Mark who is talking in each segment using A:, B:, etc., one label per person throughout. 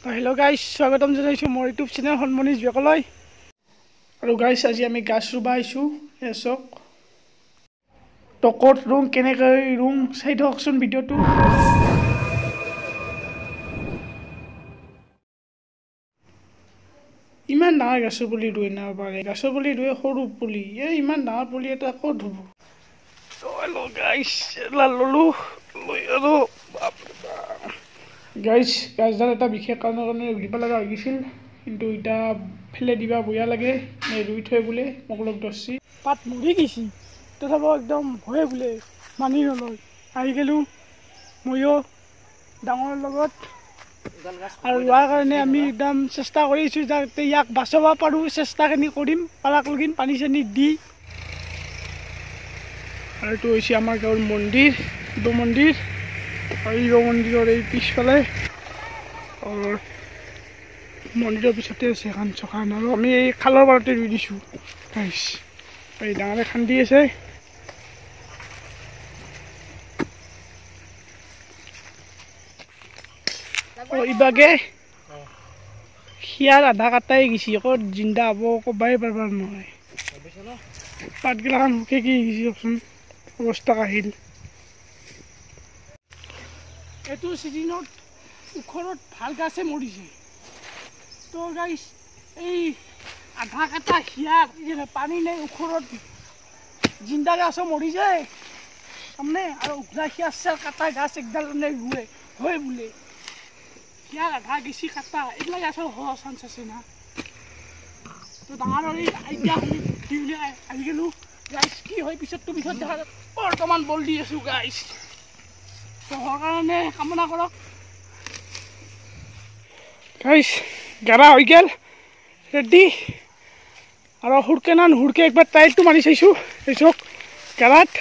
A: hello guys स्वागतम जनाइছো मोर YouTube channel हनमनिज बेकলৈ আৰু guys আজি আমি গাছ ৰুবা আইছো এসক টকট ৰুম কেনেকৈ ৰুম চাই থাকচোন ভিডিওটো ইমান ডাঙৰ গাছ পুলি ৰুই না পাৰে গাছ পুলি ৰুই সৰু পুলি ইমান ডাঙৰ পুলি এটা ক'ত হ'ব তো হেলো গাইস লাললু লৈ আৰু গাইস গাছডাল এটা বিশেষ কাৰণৰ কাৰণে ৰুব লগা হৈ গৈছিল কিন্তু এটা ফেলে দিবা বয়া লাগে ৰুই থৈ বোলে মোক লগ ধৰছি পাত মৰি গৈছি তথাপি একদম ভয়ে বোলে মানি নলয় আহি গেলো ময়ো ডাঙৰ লগত আৰু ৰোৱাৰ কাৰণে আমি একদম চেষ্টা কৰিছোঁ যাতে ইয়াক বাচাব পাৰোঁ চেষ্টাখিনি কৰিম পালাক লগিন পানী চানী দি আৰু এইটো হৈছে আমাৰ গাঁৱৰ মন্দিৰ শিৱ মন্দিৰ আৰু শিৱ মন্দিৰৰ এই পিছফালে মন্দিৰৰ পিছতে আছে এখন চকান আৰু আমি এই খালৰ পাৰতে ৰুই দিছোঁ গাইছ এই ডাঙৰে খান্দি আছে ইবাগে শিয়াৰ আধা কাটাই গেছি ক'ত জিন্দা হ'ব ক'বাই পাৰবাৰ নহয় পাতগিলাখান শুকে কি গেছি কচোন অৱস্থা কাহিল এইটো চিজনত উখৰত ভাল গাছে মৰিছে তো গাইছ এই আধা কাটা শিয়াৰ পানী নাই উখৰত জিন্দা গাছো মৰি যায় সামনে আৰু উঘলা শিয়াৰ চাৰ কাটা গাছ একডাল ৰুৱে হয় বোলে শিয়াৰ আধা গেছি কাটা এইবিলাক গাছৰ হোৱা চান্স আছে না তো ডাঙৰ আইডিয়া দিলে আহি গেলোঁ গাইছ কি হয় পিছততো পিছত দেখা বৰ্তমান বল দি আছোঁ গাইছ তো হোৱাৰ কাৰণে কামনা কৰক গাইছ গাড়া হৈ গেল ৰেডি আৰু হুড়কে না নুহুড়কে একবাৰ ট্ৰাইলটো মাৰি চাইছোঁ এইচক গাড়াত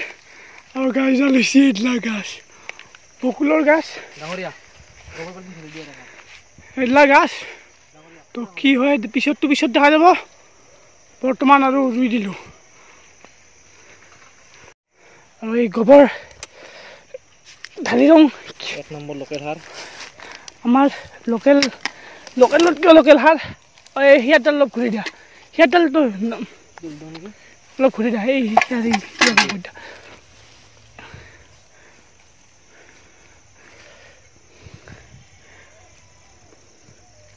A: আৰু গাছডাল হৈছে এইডলা গাছ বকুলৰ গাছ এইডলা গাছ তো কি হয় পিছত দেখা যাব বৰ্তমান আৰু ৰুই দিলোঁ আৰু এই গোবৰ ঢালি ৰং 1 নম্বৰ লোকেল সাৰ আমাৰ লোকেল সাৰ এই হিয়াৰডাল অলপ ঘূৰি দিয়া হিয়াৰডালটো অলপ ঘূৰি দিয়া এই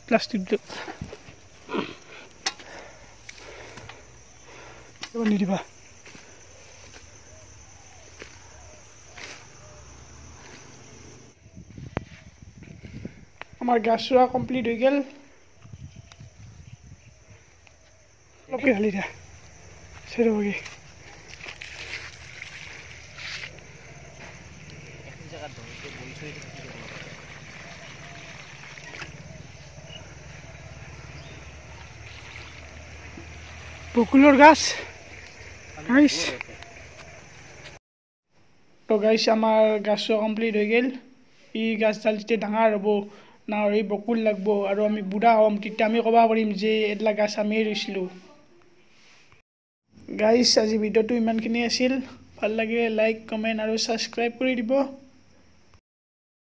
A: প্লাষ্টিকটো নিদিবা আমাৰ গাছ ৰোৱা কমপ্লিট হৈ গেল অলপকে ঢালি দিয়া চেৰবগি বকুলৰ গাছ গাইছ তো গাইছ আমাৰ গাছ ৰোৱা কমপ্লিট হৈ গেল এই গাছডাল যেতিয়া ডাঙৰ হ'ব না এই বকুল লাগব আৰু আমি বুঢ়া হ'ম তেতিয়া আমি ক'ব পাৰিম যে এইডলা গাছ আমি ৰুইছিলোঁ গাইছ আজি ভিডিঅ'টো ইমানখিনি আছিল ভাল লাগিলে লাইক কমেণ্ট আৰু ছাবস্ক্ৰাইব কৰি দিব